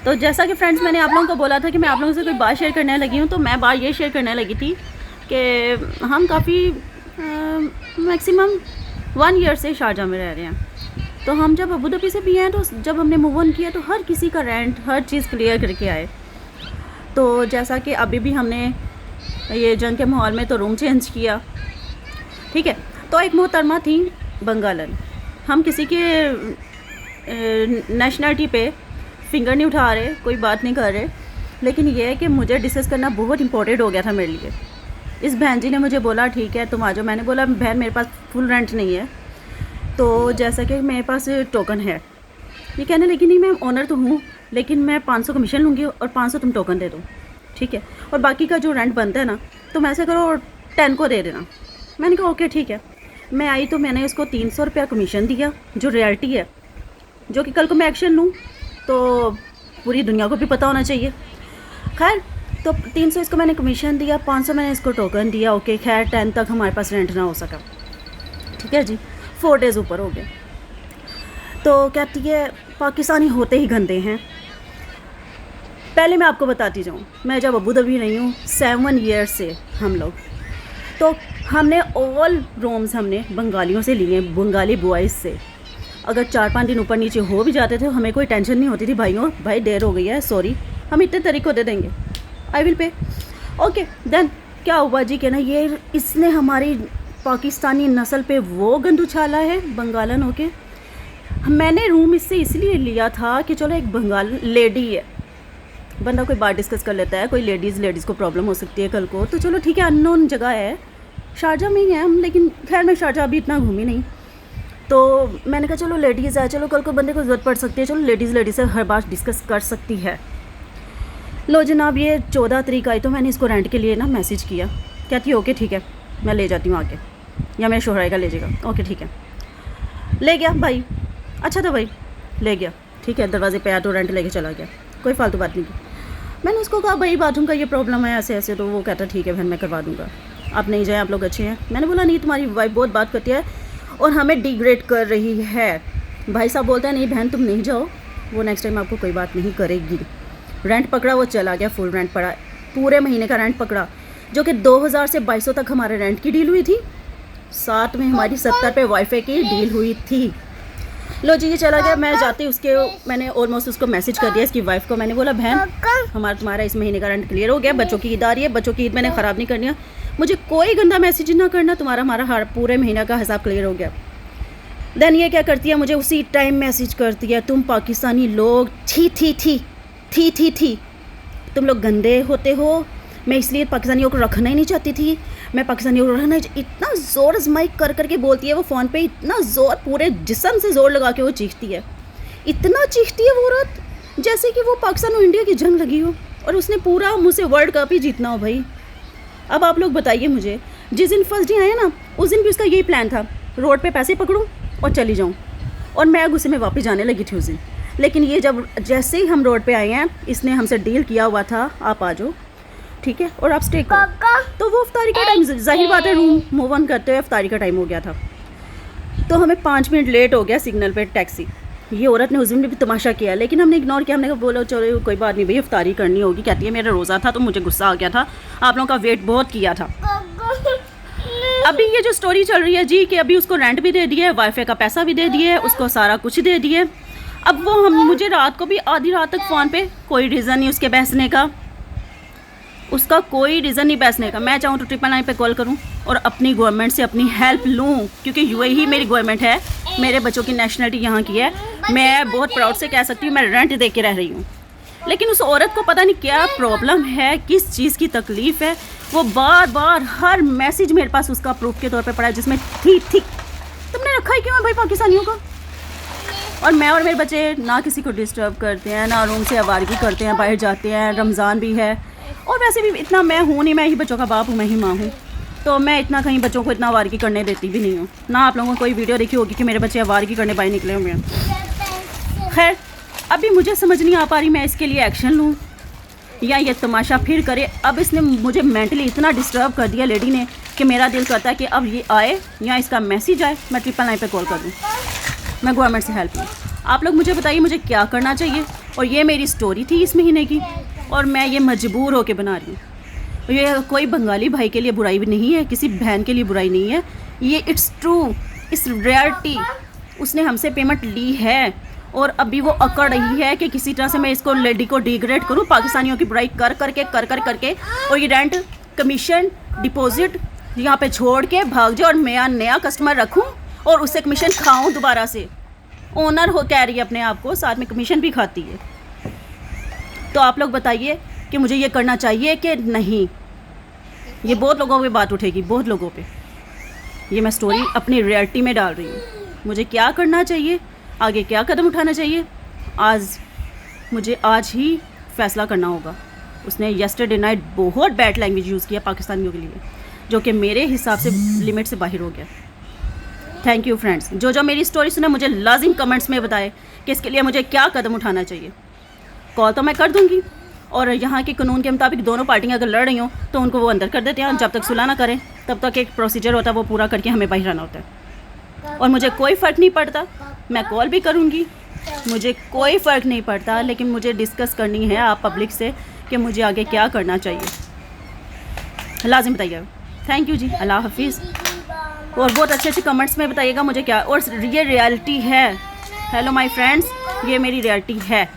तो जैसा कि फ्रेंड्स मैंने आप लोगों को बोला था कि मैं आप लोगों से कोई बात शेयर करने लगी हूँ, तो मैं बात ये शेयर करने लगी थी कि हम काफ़ी मैक्सिमम 1 ईयर से शारजा में रह रहे हैं। तो हम जब अबू धाबी से भी हैं, तो जब हमने मूव ऑन किया तो हर किसी का रेंट हर चीज़ क्लियर करके आए। तो जैसा कि अभी भी हमने ये जंग के माहौल में तो रूम चेंज किया, ठीक है। तो एक मोहतरमा थी बंगालन, हम किसी के नेशनलिटी पे फिंगर नहीं उठा रहे, कोई बात नहीं कर रहे, लेकिन ये है कि मुझे डिस्कस करना बहुत इंपॉर्टेंट हो गया था मेरे लिए। इस बहन जी ने मुझे बोला ठीक है तुम आ जाओ। मैंने बोला बहन मेरे पास फुल रेंट नहीं है, तो जैसा कि मेरे पास टोकन है। ये कहने लगी नहीं मैं ओनर तो हूँ, लेकिन मैं 500 कमीशन लूँगी और 500 तुम टोकन दे दो, ठीक है, और बाकी का जो रेंट बनता है ना तुम ऐसे करो 10 को दे देना। मैंने कहा ओके ठीक है। मैं आई तो मैंने इसको 300 रुपया कमीशन दिया, जो रियलिटी है, जो कि कल को मैं एक्शन लूँ तो पूरी दुनिया को भी पता होना चाहिए। खैर तो 300 इसको मैंने कमीशन दिया, 500 मैंने इसको टोकन दिया। ओके खैर 10 तक हमारे पास रेंट ना हो सका, ठीक है जी। 4 डेज़ ऊपर हो गए। तो कहती है पाकिस्तानी होते ही गंदे हैं। पहले मैं आपको बताती जाऊँ, मैं जब अबू धाबी रही हूँ 7 ईयर से हम लोग, तो हमने ऑल रूम्स हमने बंगालियों से लिए, बंगाली बॉयज़ से। अगर 4-5 दिन ऊपर नीचे हो भी जाते थे हमें कोई टेंशन नहीं होती थी, भाइयों भाई देर हो गई है सॉरी, हम इतने तरीक़ों दे देंगे, I will pay. Okay then क्या हुआ जी कि ना ये इसने हमारी पाकिस्तानी नस्ल पे वो गंद उछाला है बंगालन होके। मैंने रूम इससे इसलिए लिया था कि चलो एक बंगाल लेडी है, बंदा कोई बात डिस्कस कर लेता है, कोई लेडीज़ को प्रॉब्लम हो सकती है कल को, तो चलो ठीक है अननोन जगह है, शारजा में ही है हम, लेकिन खैर मैं शारजा अभी इतना घूमी नहीं। तो मैंने कहा चलो लेडीज़ है, चलो कल को बंदे को ज़रूरत पड़ सकती है, चलो लेडीज़ से हर बात डिस्कस कर सकती है। लो जनाब ये 14 तारीख आई तो मैंने इसको रेंट के लिए ना मैसेज किया। कहती है ओके ठीक है मैं ले जाती हूँ आके, या मेरे शोहर का ले जाएगा। ओके ठीक है, ले गया भाई, अच्छा था भाई, ले गया ठीक है, दरवाजे पे आया तो रेंट लेके चला गया, कोई फालतू बात नहीं की। मैंने उसको कहा भाई बाथरूम का ये प्रॉब्लम है ऐसे ऐसे, तो वो कहता ठीक है बहन मैं करवा दूँगा, आप नहीं जाएँ आप लोग अच्छे हैं। मैंने बोला नहीं तुम्हारी वाइफ बहुत बात करती है और हमें डिग्रेड कर रही है। भाई साहब बोलते हैं नहीं बहन तुम नहीं जाओ, वो नेक्स्ट टाइम आपको कोई बात नहीं करेगी। रेंट पकड़ा वो चला गया, फुल रेंट पड़ा, पूरे महीने का रेंट पकड़ा, जो कि 2000 से 2200 तक हमारे रेंट की डील हुई थी, साथ में हमारी 70 पे वाईफाई की डील हुई थी। लो जी ये चला गया। मैं जाती उसके मैंने ऑलमोस्ट उसको मैसेज कर दिया इसकी वाइफ को। मैंने बोला बहन तुम्हारा इस महीने का रेंट क्लियर हो गया, बच्चों की ईद आ रही है, बच्चों की ईद मैंने ख़राब नहीं करनी है, मुझे कोई गंदा मैसेज ना करना, तुम्हारा हमारा हर पूरे महीने का हिसाब क्लियर हो गया। देन ये क्या करती है मुझे उसी टाइम मैसेज करती है तुम पाकिस्तानी लोग थी तुम लोग गंदे होते हो, मैं इसलिए पाकिस्तानियों को रखना ही नहीं चाहती थी, मैं पाकिस्तानियों को रखना। इतना ज़ोर आजमाई करके बोलती है वो फ़ोन पे, इतना ज़ोर पूरे जिस्म से ज़ोर लगा के वो चीखती है, इतना चीखती है वो औरत जैसे कि वो पाकिस्तान और इंडिया की जंग लगी हो और उसने पूरा मुझसे वर्ल्ड कप ही जीतना हो। भाई अब आप लोग बताइए मुझे, जिस दिन फर्स्ट डे आया ना उस दिन भी उसका यही प्लान था, रोड पे पैसे पकड़ूं और चली जाऊं, और मैं गुस्से में वापस जाने लगी थी उस दिन। लेकिन ये जब जैसे ही हम रोड पे आए हैं इसने हमसे डील किया हुआ था आप आ जाओ ठीक है और आप स्टे करो, तो वो इफ्तारी का टाइम, जाहिर बात है रूम मूव ऑन करते हुए इफ्तारी का टाइम हो गया था, तो हमें 5 मिनट लेट हो गया सिग्नल पे टैक्सी। ये औरत ने उस दिन भी तमाशा किया, लेकिन हमने इग्नोर किया, हमने कहा बोलो चलो कोई बात नहीं भाई इफ्तारी करनी होगी। कहती है मेरा रोज़ा था तो मुझे गुस्सा आ गया था, आप लोगों का वेट बहुत किया था। अभी ये जो स्टोरी चल रही है जी कि अभी उसको रेंट भी दे दिए, वाईफाई का पैसा भी दे दिए, उसको सारा कुछ दे दिए। अब वो मुझे रात को भी आधी रात तक फ़ोन पे, कोई रीज़न नहीं उसके बहसने का, उसका कोई रीज़न नहीं बहसने का। मैं चाहूँ तो 999 पे कॉल करूँ और अपनी गवर्नमेंट से अपनी हेल्प लूँ, क्योंकि यूएई मेरी गवर्नमेंट है, मेरे बच्चों की नेशनलिटी यहाँ की है, मैं बहुत प्राउड से कह सकती हूँ मैं रेंट दे के रह रही हूँ। लेकिन उस औरत को पता नहीं क्या प्रॉब्लम है, किस चीज़ की तकलीफ़ है, वो बार बार हर मैसेज मेरे पास उसका प्रूफ के तौर पे पड़ा है जिसमें थी तुमने रखा ही क्यों है भाई पाकिस्तानियों का। और मैं और मेरे बच्चे ना किसी को डिस्टर्ब करते हैं, ना रूम से आवारगी करते हैं, बाहर जाते हैं, रमज़ान भी है, और वैसे भी इतना मैं हूँ नहीं, मैं ही बच्चों का बाप हूँ, मैं ही माँ हूँ, तो मैं इतना कहीं बच्चों को इतना आवारगी करने देती भी नहीं हूँ। ना आप लोगों को कोई वीडियो देखी होगी कि मेरे बच्चे आवारगी करने बाहर निकले हुए हैं। खैर अभी मुझे समझ नहीं आ पा रही मैं इसके लिए एक्शन लूँ या ये तमाशा फिर करे। अब इसने मुझे मेंटली इतना डिस्टर्ब कर दिया लेडी ने कि मेरा दिल करता है कि अब ये आए या इसका मैसेज आए, मैं 999 पे कॉल कर दूँ, मैं गवर्नमेंट से हेल्प लूँ। आप लोग मुझे बताइए मुझे क्या करना चाहिए। और ये मेरी स्टोरी थी इस महीने की, और मैं ये मजबूर होकर बना रही हूँ। ये कोई बंगाली भाई के लिए बुराई भी नहीं है, किसी बहन के लिए बुराई नहीं है, ये इट्स ट्रू, इस रियलिटी। उसने हमसे पेमेंट ली है और अभी वो अकड़ रही है कि किसी तरह से मैं इसको लेडी को डिग्रेड करूँ, पाकिस्तानियों की बुराई कर करके और ये रेंट, कमीशन, डिपॉजिट यहाँ पे छोड़ के भाग जाए और मैं नया कस्टमर रखूँ और उससे कमीशन खाऊँ दोबारा से। ओनर हो कह रही है अपने आप को, साथ में कमीशन भी खाती है। तो आप लोग बताइए कि मुझे ये करना चाहिए कि नहीं। ये बहुत लोगों पे बात उठेगी, बहुत लोगों पे। ये मैं स्टोरी अपनी रियलिटी में डाल रही हूँ। मुझे क्या करना चाहिए, आगे क्या कदम उठाना चाहिए, मुझे आज ही फ़ैसला करना होगा। उसने येस्टरडे नाइट बहुत बैड लैंग्वेज यूज़ किया पाकिस्तानियों के लिए, जो कि मेरे हिसाब से लिमिट से बाहर हो गया। थैंक यू फ्रेंड्स, जो मेरी स्टोरी सुने मुझे लाजिम कमेंट्स में बताए कि इसके लिए मुझे क्या कदम उठाना चाहिए। कॉल तो मैं कर दूँगी, और यहाँ के कानून के मुताबिक दोनों पार्टियाँ अगर लड़ रही हों तो उनको वो अंदर कर देते हैं। जब तक सुलह ना करें तब तक एक प्रोसीजर होता है, वो पूरा करके हमें बाहर आना होता है। और मुझे कोई फ़र्क नहीं पड़ता, मैं कॉल भी करूँगी, मुझे कोई फ़र्क नहीं पड़ता, लेकिन मुझे डिस्कस करनी है आप पब्लिक से कि मुझे आगे क्या करना चाहिए। लाजिम बताइएगा। थैंक यू जी, अल्लाह हाफिज़। और बहुत अच्छे कमेंट्स में बताइएगा मुझे क्या, और ये रियलिटी है। हेलो माय फ्रेंड्स, ये मेरी रियलिटी है।